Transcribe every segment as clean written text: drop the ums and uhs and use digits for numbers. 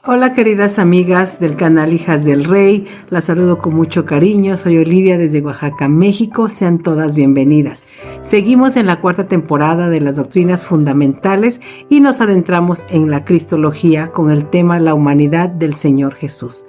Hola queridas amigas del canal Hijas del Rey, las saludo con mucho cariño, soy Olivia desde Oaxaca, México, sean todas bienvenidas. Seguimos en la cuarta temporada de las doctrinas fundamentales y nos adentramos en la cristología con el tema La humanidad del Señor Jesús.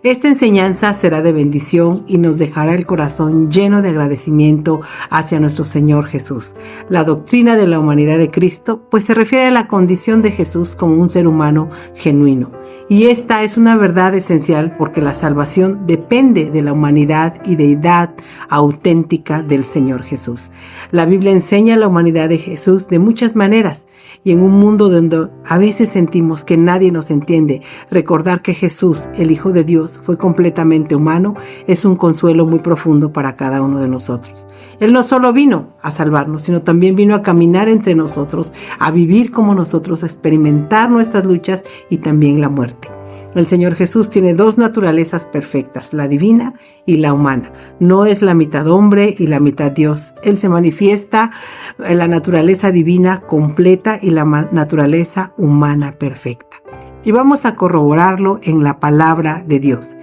Esta enseñanza será de bendición y nos dejará el corazón lleno de agradecimiento hacia nuestro Señor Jesús. La doctrina de la humanidad de Cristo, pues se refiere a la condición de Jesús como un ser humano genuino. Y esta es una verdad esencial porque la salvación depende de la humanidad y deidad auténtica del Señor Jesús. La Biblia enseña la humanidad de Jesús de muchas maneras y en un mundo donde a veces sentimos que nadie nos entiende, recordar que Jesús, el Hijo de Dios, fue completamente humano es un consuelo muy profundo para cada uno de nosotros. Él no solo vino a salvarnos, sino también vino a caminar entre nosotros, a vivir como nosotros, a experimentar nuestras luchas y también la muerte. El Señor Jesús tiene dos naturalezas perfectas, la divina y la humana. No es la mitad hombre y la mitad Dios. Él se manifiesta en la naturaleza divina completa y la naturaleza humana perfecta. Y vamos a corroborarlo en la palabra de Dios.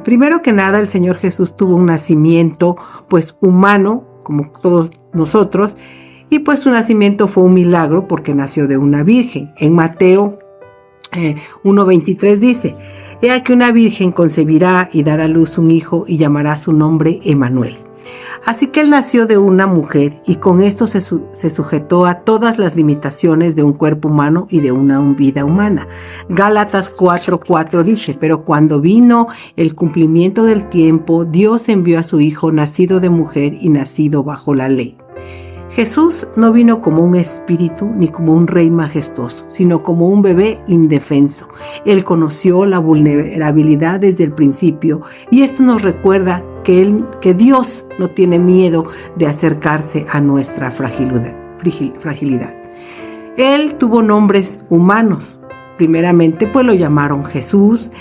Primero que nada, el Señor Jesús tuvo un nacimiento pues humano, como todos nosotros, y pues su nacimiento fue un milagro porque nació de una virgen. En Mateo 1:23 dice: He aquí una virgen concebirá y dará a luz un hijo y llamará su nombre Emmanuel. Así que él nació de una mujer y con esto se sujetó a todas las limitaciones de un cuerpo humano y de una vida humana. Gálatas 4:4 dice: Pero cuando vino el cumplimiento del tiempo, Dios envió a su Hijo nacido de mujer y nacido bajo la ley. Jesús no vino como un espíritu ni como un rey majestuoso, sino como un bebé indefenso. Él conoció la vulnerabilidad desde el principio y esto nos recuerda que Dios no tiene miedo de acercarse a nuestra fragilidad. Él tuvo nombres humanos. Primeramente, pues lo llamaron Jesús.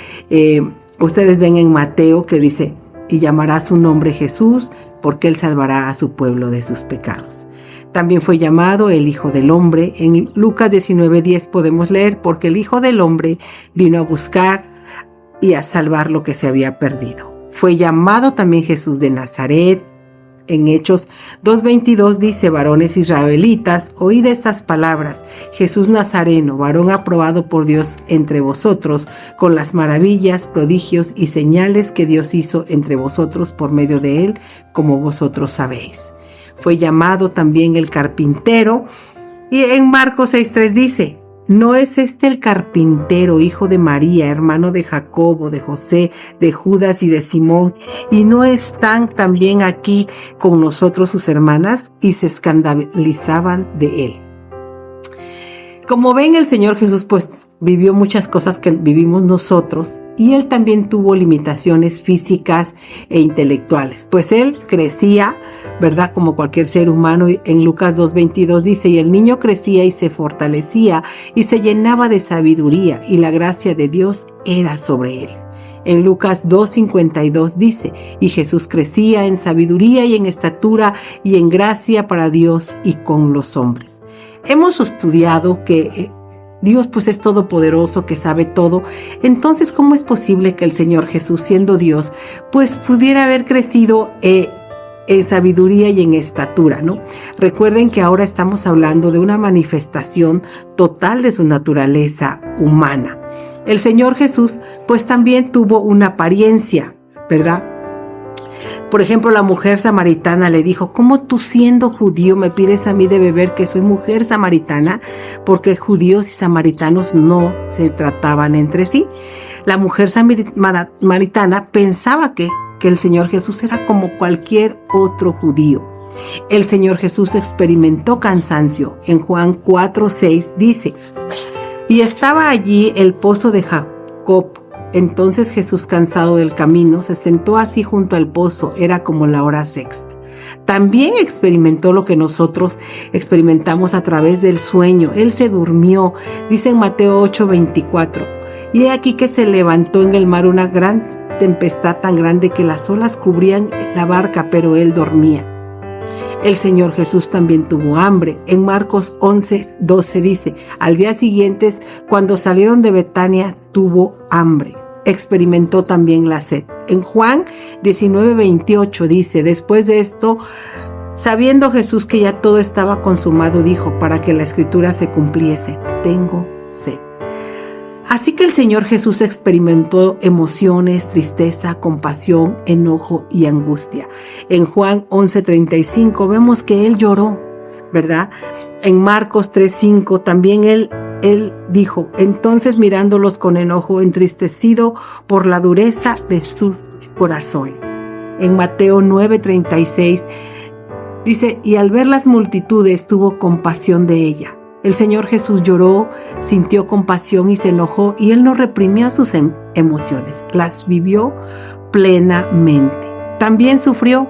Ustedes ven en Mateo que dice: y llamará su nombre Jesús, porque él salvará a su pueblo de sus pecados. También fue llamado el Hijo del Hombre. En Lucas 19:10 podemos leer: porque el Hijo del Hombre vino a buscar y a salvar lo que se había perdido. Fue llamado también Jesús de Nazaret. En Hechos 2:22 dice: varones israelitas, oíd estas palabras. Jesús Nazareno, varón aprobado por Dios entre vosotros, con las maravillas, prodigios y señales que Dios hizo entre vosotros por medio de él, como vosotros sabéis. Fue llamado también el carpintero. Y en Marcos 6:3 dice: ¿no es este el carpintero, hijo de María, hermano de Jacobo, de José, de Judas y de Simón? ¿Y no están también aquí con nosotros sus hermanas? Y se escandalizaban de él. Como ven, el Señor Jesús pues vivió muchas cosas que vivimos nosotros y él también tuvo limitaciones físicas e intelectuales. Pues él crecía, ¿verdad? Como cualquier ser humano. En Lucas 2:22 dice: y el niño crecía y se fortalecía y se llenaba de sabiduría y la gracia de Dios era sobre él. En Lucas 2:52 dice: y Jesús crecía en sabiduría y en estatura y en gracia para Dios y con los hombres. Hemos estudiado que Dios pues es todopoderoso, que sabe todo. Entonces, ¿cómo es posible que el Señor Jesús, siendo Dios, pues pudiera haber crecido en sabiduría y en estatura, ¿no? Recuerden que ahora estamos hablando de una manifestación total de su naturaleza humana. El Señor Jesús pues también tuvo una apariencia, ¿verdad? Por ejemplo, la mujer samaritana le dijo: ¿cómo tú, siendo judío, me pides a mí de beber, que soy mujer samaritana? Porque judíos y samaritanos no se trataban entre sí. La mujer samaritana pensaba que el Señor Jesús era como cualquier otro judío. El Señor Jesús experimentó cansancio. En Juan 4:6 dice: y estaba allí el pozo de Jacob. Entonces Jesús, cansado del camino, se sentó así junto al pozo. Era como la hora sexta. También experimentó lo que nosotros experimentamos a través del sueño. Él se durmió. Dice en Mateo 8:24: y he aquí que se levantó en el mar una gran tempestad tan grande que las olas cubrían la barca, pero él dormía. El Señor Jesús también tuvo hambre. En Marcos 11:12 dice, al día siguiente, cuando salieron de Betania, tuvo hambre. Experimentó también la sed. En Juan 19:28 dice, después de esto, sabiendo Jesús que ya todo estaba consumado, dijo, para que la escritura se cumpliese, tengo sed. Así que el Señor Jesús experimentó emociones, tristeza, compasión, enojo y angustia. En Juan 11:35 vemos que Él lloró, ¿verdad? En Marcos 3:5 también Él dijo, entonces mirándolos con enojo, entristecido por la dureza de sus corazones. En Mateo 9:36 dice, y al ver las multitudes tuvo compasión de ella. El Señor Jesús lloró, sintió compasión y se enojó, y Él no reprimió sus emociones, las vivió plenamente. También sufrió.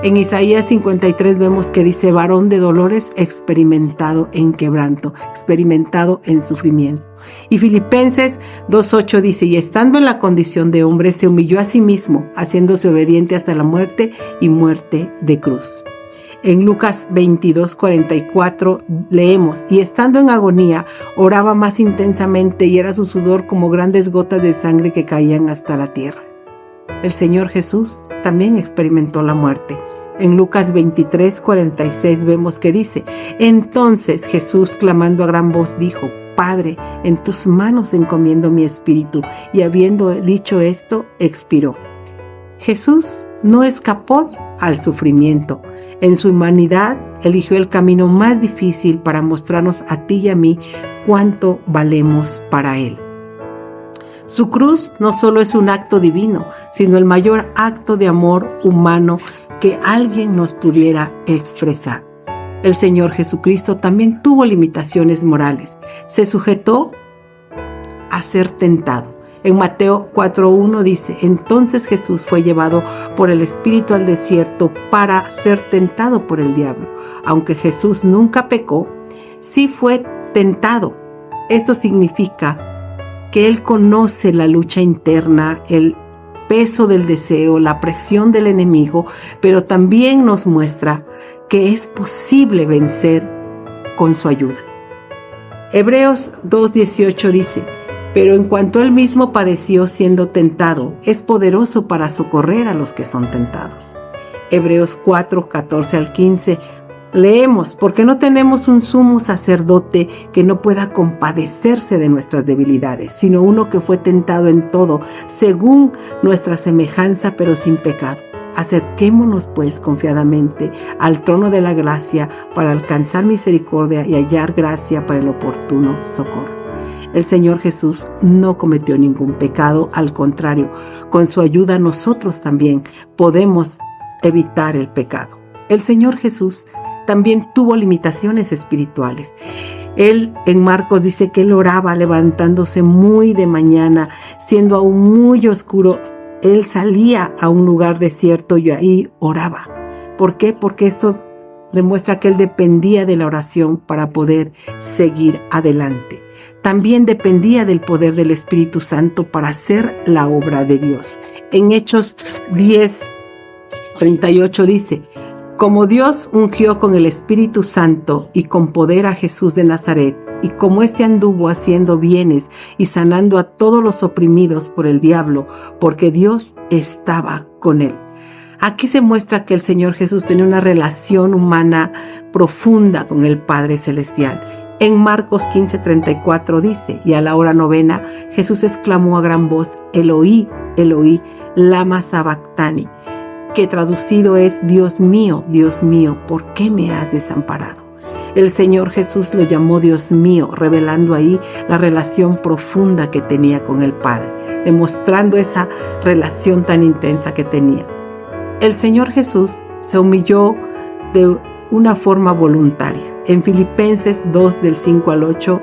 En Isaías 53 vemos que dice, varón de dolores, experimentado en quebranto, experimentado en sufrimiento. Y Filipenses 2:8 dice, y estando en la condición de hombre, se humilló a sí mismo, haciéndose obediente hasta la muerte y muerte de cruz. En Lucas 22:44 leemos, y estando en agonía, oraba más intensamente y era su sudor como grandes gotas de sangre que caían hasta la tierra. El Señor Jesús también experimentó la muerte. En Lucas 23:46 vemos que dice, entonces Jesús, clamando a gran voz, dijo, Padre, en tus manos encomiendo mi espíritu. Y habiendo dicho esto, expiró. Jesús no escapó al sufrimiento. En su humanidad, eligió el camino más difícil para mostrarnos a ti y a mí cuánto valemos para Él. Su cruz no solo es un acto divino, sino el mayor acto de amor humano que alguien nos pudiera expresar. El Señor Jesucristo también tuvo limitaciones morales. Se sujetó a ser tentado. En Mateo 4:1 dice, entonces Jesús fue llevado por el Espíritu al desierto para ser tentado por el diablo. Aunque Jesús nunca pecó, sí fue tentado. Esto significa que Él conoce la lucha interna, el peso del deseo, la presión del enemigo, pero también nos muestra que es posible vencer con su ayuda. Hebreos 2:18 dice, pero en cuanto Él mismo padeció siendo tentado, es poderoso para socorrer a los que son tentados. Hebreos 4:14-15 leemos, porque no tenemos un sumo sacerdote que no pueda compadecerse de nuestras debilidades, sino uno que fue tentado en todo, según nuestra semejanza, pero sin pecado. Acerquémonos pues confiadamente al trono de la gracia para alcanzar misericordia y hallar gracia para el oportuno socorro. El Señor Jesús no cometió ningún pecado, al contrario, con su ayuda nosotros también podemos evitar el pecado. El Señor Jesús también tuvo limitaciones espirituales. Él en Marcos dice que Él oraba levantándose muy de mañana, siendo aún muy oscuro. Él salía a un lugar desierto y ahí oraba. ¿Por qué? Porque esto demuestra que Él dependía de la oración para poder seguir adelante. También dependía del poder del Espíritu Santo para hacer la obra de Dios. En Hechos 10:38 dice, como Dios ungió con el Espíritu Santo y con poder a Jesús de Nazaret, y como éste anduvo haciendo bienes y sanando a todos los oprimidos por el diablo, porque Dios estaba con él. Aquí se muestra que el Señor Jesús tenía una relación humana profunda con el Padre Celestial. En Marcos 15:34 dice, y a la hora novena, Jesús exclamó a gran voz, Eloí, Eloí, lama sabactani, que traducido es, Dios mío, ¿por qué me has desamparado? El Señor Jesús lo llamó Dios mío, revelando ahí la relación profunda que tenía con el Padre, demostrando esa relación tan intensa que tenía. El Señor Jesús se humilló de una forma voluntaria. En Filipenses 2:5-8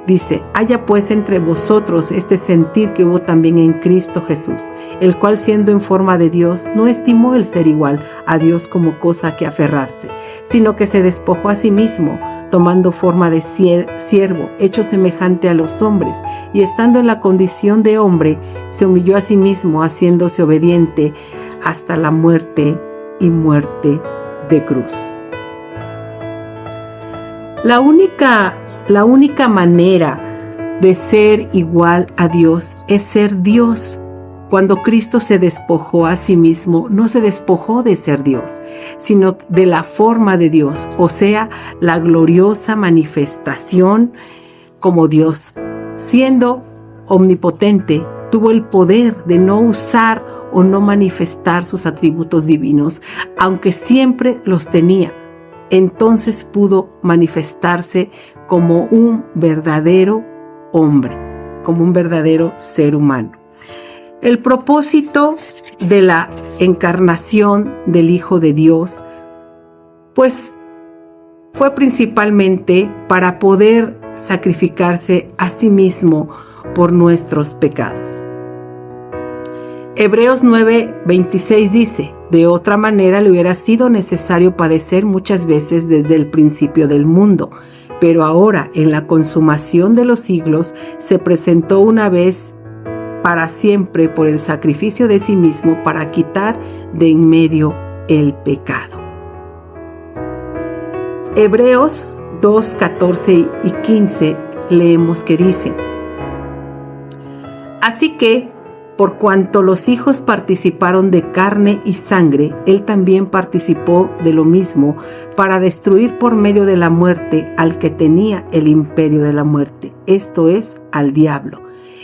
dice, haya pues entre vosotros este sentir que hubo también en Cristo Jesús, el cual siendo en forma de Dios, no estimó el ser igual a Dios como cosa que aferrarse, sino que se despojó a sí mismo, tomando forma de siervo, hecho semejante a los hombres, y estando en la condición de hombre, se humilló a sí mismo, haciéndose obediente hasta la muerte y muerte de cruz. La única manera de ser igual a Dios es ser Dios. Cuando Cristo se despojó a sí mismo, no se despojó de ser Dios, sino de la forma de Dios, o sea, la gloriosa manifestación como Dios. Siendo omnipotente, tuvo el poder de no usar o no manifestar sus atributos divinos, aunque siempre los tenía. Entonces pudo manifestarse como un verdadero hombre, como un verdadero ser humano. El propósito de la encarnación del Hijo de Dios, pues, fue principalmente para poder sacrificarse a sí mismo por nuestros pecados. Hebreos 9:26 dice: de otra manera le hubiera sido necesario padecer muchas veces desde el principio del mundo, pero ahora, en la consumación de los siglos, se presentó una vez para siempre por el sacrificio de sí mismo para quitar de en medio el pecado. Hebreos 2:14 y 15 leemos que dice: así que, por cuanto los hijos participaron de carne y sangre, él también participó de lo mismo, para destruir por medio de la muerte al que tenía el imperio de la muerte, esto es, al diablo,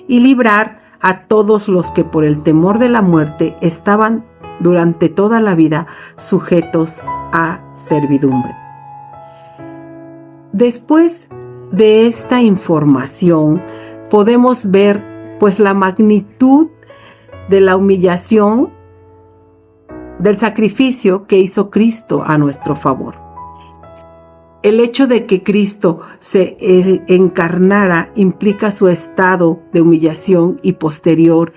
y librar a todos los que por el temor de la muerte estaban durante toda la vida sujetos a servidumbre. Después de esta información, podemos ver pues la magnitud de la humillación, del sacrificio que hizo Cristo a nuestro favor. El hecho de que Cristo se encarnara implica su estado de humillación y posterior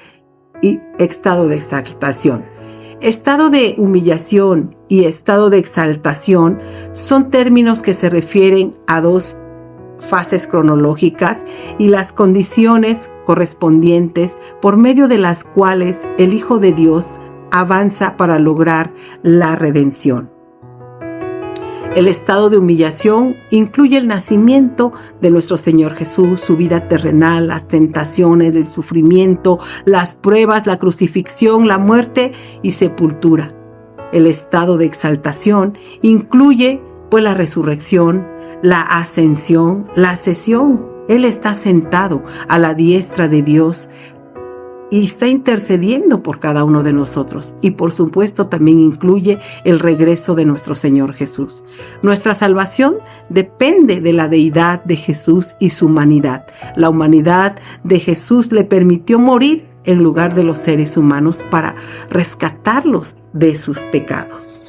y estado de exaltación. Estado de humillación y estado de exaltación son términos que se refieren a dos fases cronológicas y las condiciones correspondientes por medio de las cuales el Hijo de Dios avanza para lograr la redención. El estado de humillación incluye el nacimiento de nuestro Señor Jesús, su vida terrenal, las tentaciones, el sufrimiento, las pruebas, la crucifixión, la muerte y sepultura. El estado de exaltación incluye pues la resurrección, la ascensión, la ascensión. Él está sentado a la diestra de Dios y está intercediendo por cada uno de nosotros. Y por supuesto también incluye el regreso de nuestro Señor Jesús. Nuestra salvación depende de la deidad de Jesús y su humanidad. La humanidad de Jesús le permitió morir en lugar de los seres humanos para rescatarlos de sus pecados.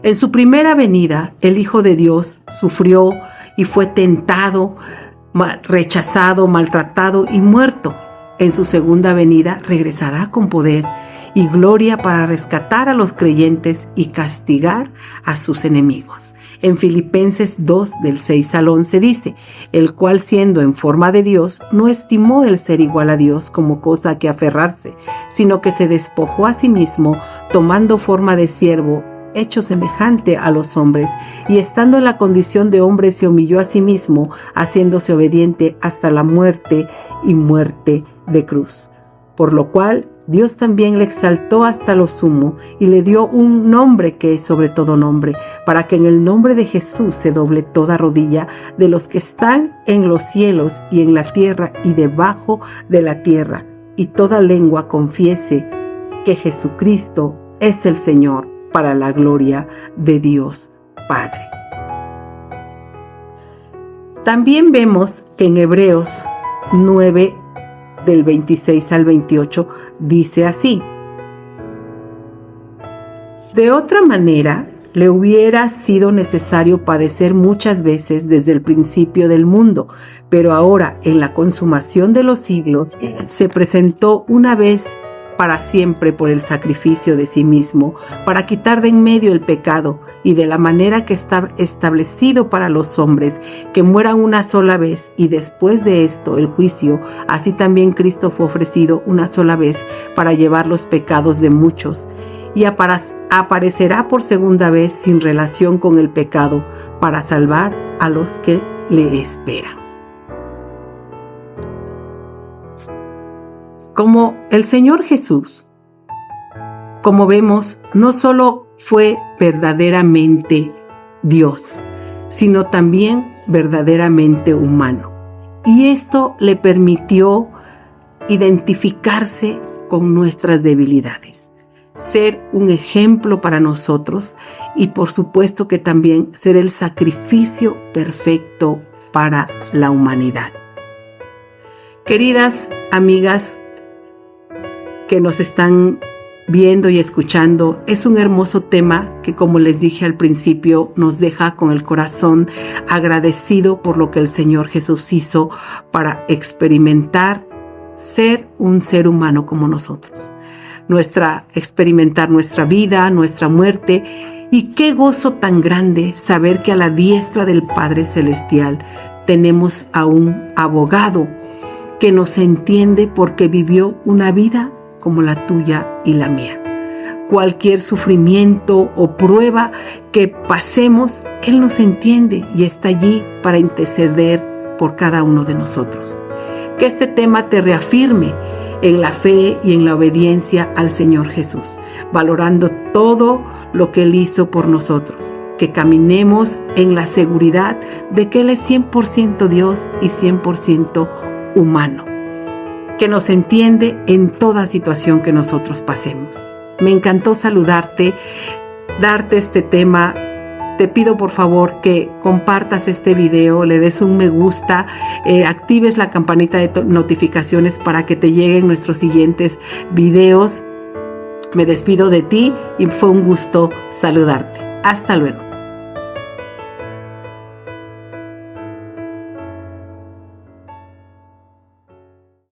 En su primera venida, el Hijo de Dios sufrió y fue tentado, rechazado, maltratado y muerto. En su segunda venida regresará con poder y gloria para rescatar a los creyentes y castigar a sus enemigos. En Filipenses 2, del 6 al 11 dice: el cual, siendo en forma de Dios, no estimó el ser igual a Dios como cosa a que aferrarse, sino que se despojó a sí mismo, tomando forma de siervo, hecho semejante a los hombres, y estando en la condición de hombre se humilló a sí mismo, haciéndose obediente hasta la muerte y muerte de cruz. Por lo cual Dios también le exaltó hasta lo sumo y le dio un nombre que es sobre todo nombre, para que en el nombre de Jesús se doble toda rodilla de los que están en los cielos y en la tierra y debajo de la tierra, y toda lengua confiese que Jesucristo es el Señor, para la gloria de Dios Padre. También vemos que en Hebreos 9, del 26 al 28, dice así: de otra manera, le hubiera sido necesario padecer muchas veces desde el principio del mundo, pero ahora, en la consumación de los siglos, se presentó una vez para siempre por el sacrificio de sí mismo, para quitar de en medio el pecado, y de la manera que está establecido para los hombres, que mueran una sola vez, y después de esto el juicio, así también Cristo fue ofrecido una sola vez para llevar los pecados de muchos, y aparecerá por segunda vez sin relación con el pecado para salvar a los que le esperan. Como el Señor Jesús, como vemos, no solo fue verdaderamente Dios, sino también verdaderamente humano. Y esto le permitió identificarse con nuestras debilidades, ser un ejemplo para nosotros y por supuesto que también ser el sacrificio perfecto para la humanidad. Queridas amigas que nos están viendo y escuchando, es un hermoso tema que, como les dije al principio, nos deja con el corazón agradecido por lo que el Señor Jesús hizo para experimentar ser un ser humano como nosotros. Experimentar nuestra vida, nuestra muerte, y qué gozo tan grande saber que a la diestra del Padre Celestial tenemos a un abogado que nos entiende porque vivió una vida como la tuya y la mía. Cualquier sufrimiento o prueba que pasemos, Él nos entiende y está allí para interceder por cada uno de nosotros. Que este tema te reafirme en la fe y en la obediencia al Señor Jesús, valorando todo lo que Él hizo por nosotros. Que caminemos en la seguridad de que Él es 100% Dios y 100% humano, que nos entiende en toda situación que nosotros pasemos. Me encantó saludarte, darte este tema. Te pido por favor que compartas este video, le des un me gusta, actives la campanita de notificaciones para que te lleguen nuestros siguientes videos. Me despido de ti y fue un gusto saludarte. Hasta luego.